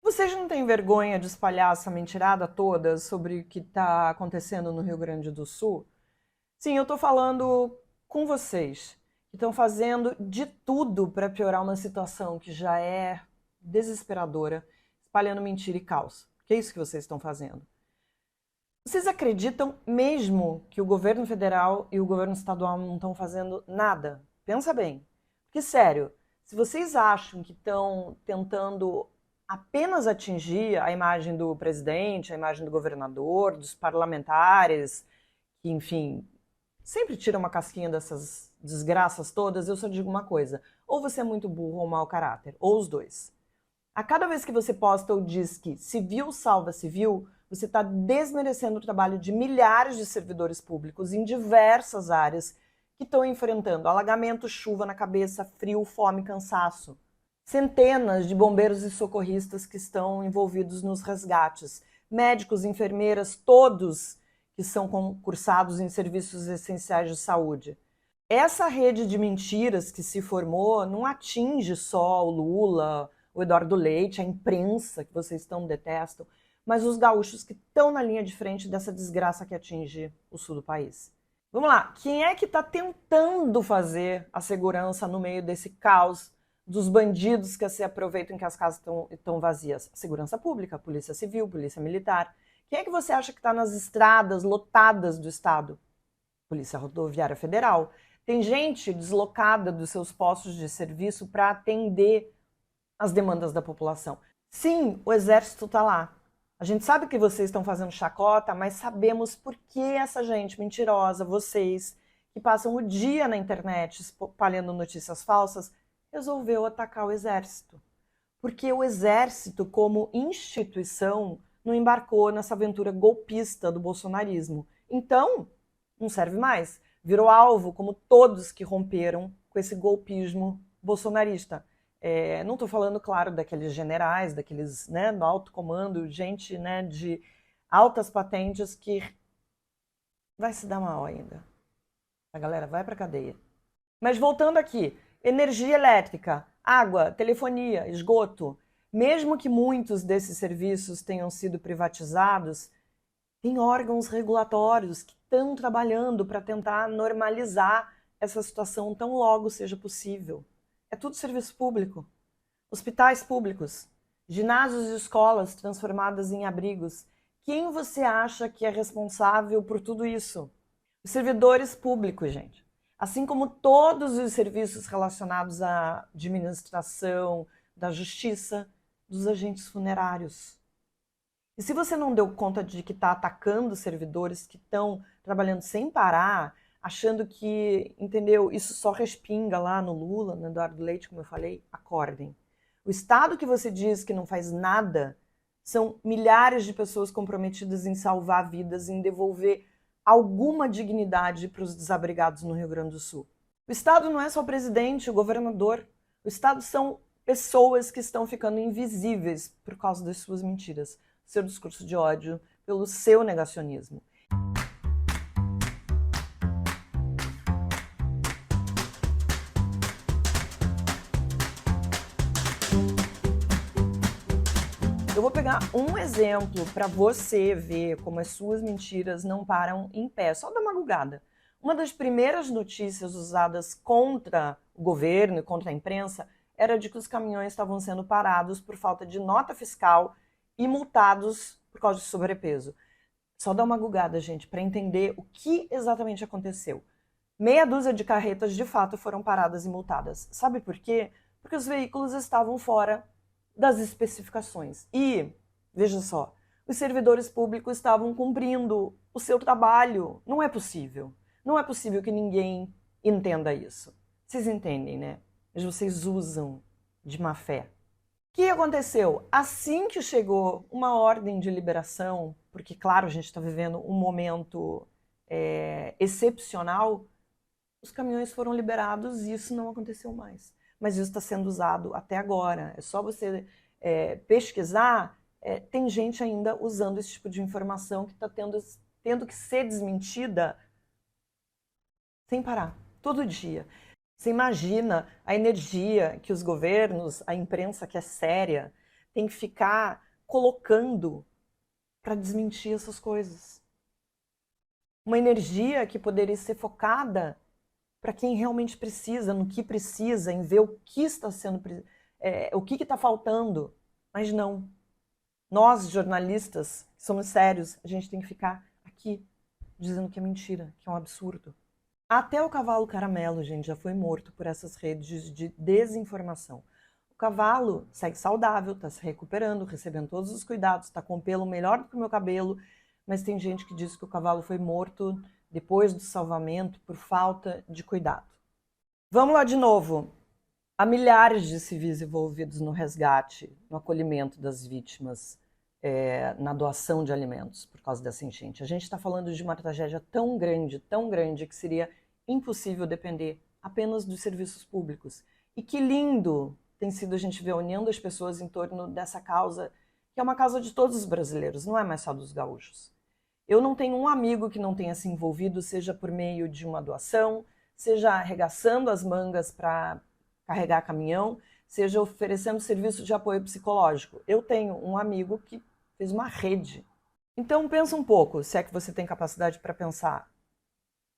Vocês não têm vergonha de espalhar essa mentirada toda sobre o que está acontecendo no Rio Grande do Sul? Sim, eu estou falando com vocês, que estão fazendo de tudo para piorar uma situação que já é desesperadora, espalhando mentira e caos. Que é isso que vocês estão fazendo. Vocês acreditam mesmo que o governo federal e o governo estadual não estão fazendo nada? Pensa bem. Porque, sério, se vocês acham que estão tentando apenas atingir a imagem do presidente, a imagem do governador, dos parlamentares, que, enfim, sempre tiram uma casquinha dessas desgraças todas, eu só digo uma coisa: ou você é muito burro ou mau caráter, ou os dois. A cada vez que você posta ou diz que civil salva civil, você está desmerecendo o trabalho de milhares de servidores públicos em diversas áreas que estão enfrentando alagamento, chuva na cabeça, frio, fome, cansaço. Centenas de bombeiros e socorristas que estão envolvidos nos resgates, médicos, enfermeiras, todos que são concursados em serviços essenciais de saúde. Essa rede de mentiras que se formou não atinge só o Lula, o Eduardo Leite, a imprensa que vocês tão detestam, mas os gaúchos que estão na linha de frente dessa desgraça que atinge o sul do país. Vamos lá, quem é que está tentando fazer a segurança no meio desse caos dos bandidos que se aproveitam que as casas estão vazias? A segurança pública, a polícia civil, polícia militar. Quem é que você acha que está nas estradas lotadas do estado? Polícia Rodoviária Federal. Tem gente deslocada dos seus postos de serviço para atender as demandas da população. Sim, o exército está lá. A gente sabe que vocês estão fazendo chacota, mas sabemos por que essa gente mentirosa, vocês, que passam o dia na internet espalhando notícias falsas, resolveu atacar o exército. Porque o exército, como instituição, não embarcou nessa aventura golpista do bolsonarismo. Então, não serve mais. Virou alvo, como todos que romperam com esse golpismo bolsonarista. Não estou falando, claro, daqueles generais, daqueles, né, do alto comando, gente, né, de altas patentes que vai se dar mal ainda. A galera vai para cadeia. Mas voltando aqui, energia elétrica, água, telefonia, esgoto, mesmo que muitos desses serviços tenham sido privatizados, tem órgãos regulatórios que estão trabalhando para tentar normalizar essa situação tão logo seja possível. É tudo serviço público. Hospitais públicos, ginásios e escolas transformadas em abrigos. Quem você acha que é responsável por tudo isso? Os servidores públicos, gente. Assim como todos os serviços relacionados à administração, da justiça, dos agentes funerários. E se você não deu conta de que está atacando servidores que estão trabalhando sem parar, achando que, entendeu, isso só respinga lá no Lula, no Eduardo Leite, como eu falei, acordem. O Estado que você diz que não faz nada são milhares de pessoas comprometidas em salvar vidas, em devolver alguma dignidade para os desabrigados no Rio Grande do Sul. O Estado não é só o presidente, o governador. O Estado são pessoas que estão ficando invisíveis por causa das suas mentiras, seu discurso de ódio, pelo seu negacionismo. Eu vou pegar um exemplo para você ver como as suas mentiras não param em pé, só dá uma gugada. Uma das primeiras notícias usadas contra o governo e contra a imprensa era de que os caminhões estavam sendo parados por falta de nota fiscal e multados por causa de sobrepeso. Só dá uma gugada, gente, para entender o que exatamente aconteceu. Meia dúzia de carretas de fato foram paradas e multadas. Sabe por quê? Porque os veículos estavam fora das especificações. E, veja só, os servidores públicos estavam cumprindo o seu trabalho. Não é possível. Não é possível que ninguém entenda isso. Vocês entendem, né? Mas vocês usam de má fé. O que aconteceu? Assim que chegou uma ordem de liberação, porque, claro, a gente está vivendo um momento excepcional, os caminhões foram liberados e isso não aconteceu mais. Mas isso está sendo usado até agora. É só você pesquisar, tem gente ainda usando esse tipo de informação que está tendo que ser desmentida sem parar, todo dia. Você imagina a energia que os governos, a imprensa que é séria, tem que ficar colocando para desmentir essas coisas. Uma energia que poderia ser focada para quem realmente precisa, no que precisa, em ver o que está sendo, o que está faltando. Mas não. Nós, jornalistas, somos sérios, a gente tem que ficar aqui dizendo que é mentira, que é um absurdo. Até o cavalo caramelo, gente, já foi morto por essas redes de desinformação. O cavalo segue saudável, está se recuperando, recebendo todos os cuidados, está com pelo melhor do que o meu cabelo, mas tem gente que diz que o cavalo foi morto depois do salvamento por falta de cuidado. Vamos lá de novo. Há milhares de civis envolvidos no resgate, no acolhimento das vítimas, na doação de alimentos por causa dessa enchente. A gente está falando de uma tragédia tão grande, que seria impossível depender apenas dos serviços públicos. E que lindo tem sido a gente ver a união das pessoas em torno dessa causa, que é uma causa de todos os brasileiros, não é mais só dos gaúchos. Eu não tenho um amigo que não tenha se envolvido, seja por meio de uma doação, seja arregaçando as mangas para carregar caminhão, seja oferecendo serviço de apoio psicológico. Eu tenho um amigo que fez uma rede. Então pensa um pouco, se é que você tem capacidade para pensar.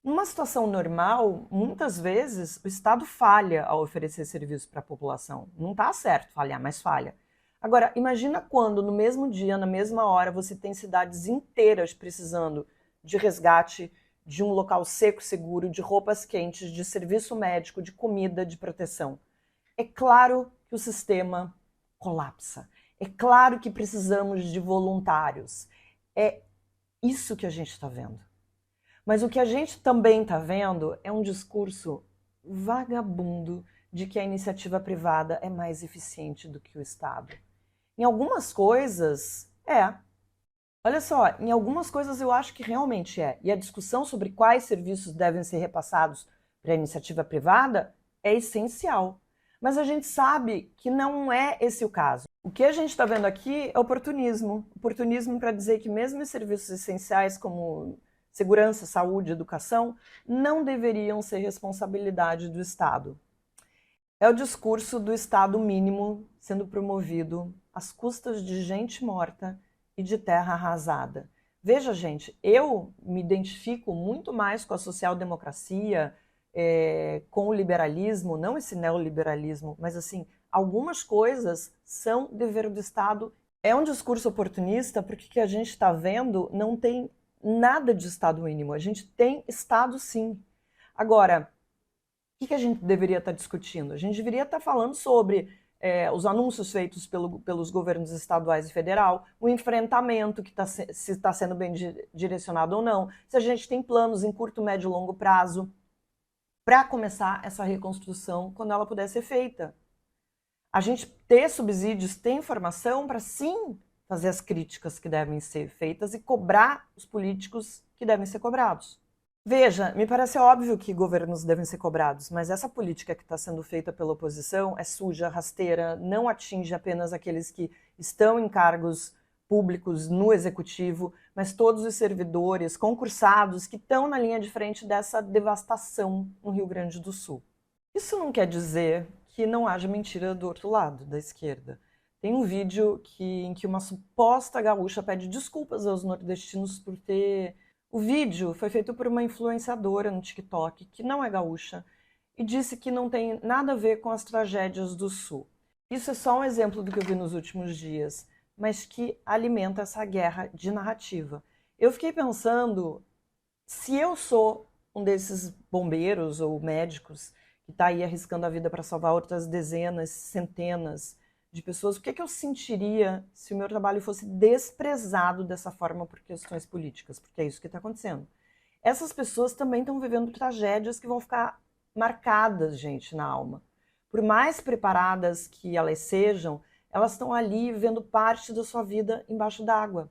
Numa situação normal, muitas vezes o Estado falha ao oferecer serviço para a população. Não está certo falhar, mas falha. Agora, imagina quando no mesmo dia, na mesma hora, você tem cidades inteiras precisando de resgate, de um local seco, seguro, de roupas quentes, de serviço médico, de comida, de proteção. É claro que o sistema colapsa. É claro que precisamos de voluntários. É isso que a gente está vendo. Mas o que a gente também está vendo é um discurso vagabundo de que a iniciativa privada é mais eficiente do que o Estado. Em algumas coisas, Olha só, em algumas coisas eu acho que realmente é. E a discussão sobre quais serviços devem ser repassados para a iniciativa privada é essencial. Mas a gente sabe que não é esse o caso. O que a gente está vendo aqui é oportunismo. Oportunismo para dizer que mesmo os serviços essenciais como segurança, saúde, educação, não deveriam ser responsabilidade do Estado. É o discurso do Estado mínimo sendo promovido às custas de gente morta e de terra arrasada. Veja, gente, eu me identifico muito mais com a social-democracia, com o liberalismo, não esse neoliberalismo, mas assim, algumas coisas são dever do Estado. É um discurso oportunista porque o que a gente está vendo não tem nada de Estado mínimo. A gente tem Estado sim. Agora, o que a gente deveria estar discutindo? A gente deveria estar falando sobre os anúncios feitos pelos governos estaduais e federal, o enfrentamento, se está sendo bem direcionado ou não, se a gente tem planos em curto, médio e longo prazo para começar essa reconstrução quando ela puder ser feita. A gente ter subsídios, ter informação para sim fazer as críticas que devem ser feitas e cobrar os políticos que devem ser cobrados. Veja, me parece óbvio que governos devem ser cobrados, mas essa política que está sendo feita pela oposição é suja, rasteira, não atinge apenas aqueles que estão em cargos públicos no executivo, mas todos os servidores, concursados que estão na linha de frente dessa devastação no Rio Grande do Sul. Isso não quer dizer que não haja mentira do outro lado, da esquerda. Tem um vídeo em que uma suposta gaúcha pede desculpas aos nordestinos por ter... O vídeo foi feito por uma influenciadora no TikTok, que não é gaúcha, e disse que não tem nada a ver com as tragédias do Sul. Isso é só um exemplo do que eu vi nos últimos dias, mas que alimenta essa guerra de narrativa. Eu fiquei pensando, se eu sou um desses bombeiros ou médicos que está aí arriscando a vida para salvar outras dezenas, centenas de pessoas, o que é que eu sentiria se o meu trabalho fosse desprezado dessa forma por questões políticas? Porque é isso que está acontecendo. Essas pessoas também estão vivendo tragédias que vão ficar marcadas, gente, na alma. Por mais preparadas que elas sejam, elas estão ali vivendo parte da sua vida embaixo d'água.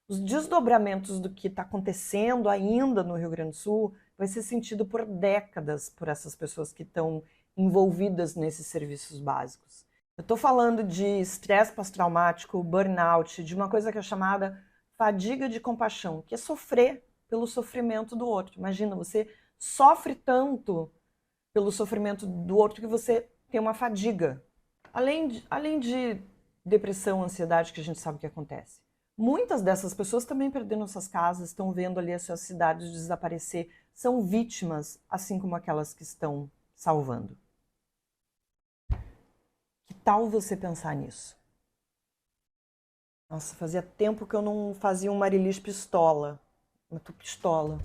Os desdobramentos do que está acontecendo ainda no Rio Grande do Sul vai ser sentido por décadas por essas pessoas que estão envolvidas nesses serviços básicos. Eu estou falando de estresse pós-traumático, burnout, de uma coisa que é chamada fadiga de compaixão, que é sofrer pelo sofrimento do outro. Imagina, você sofre tanto pelo sofrimento do outro que você tem uma fadiga. Além de depressão, ansiedade, que a gente sabe o que acontece. Muitas dessas pessoas também perderam suas casas, estão vendo ali as suas cidades desaparecer, são vítimas, assim como aquelas que estão salvando. Que tal você pensar nisso? Nossa, fazia tempo que eu não fazia um Marilis pistola. Mas tu pistola.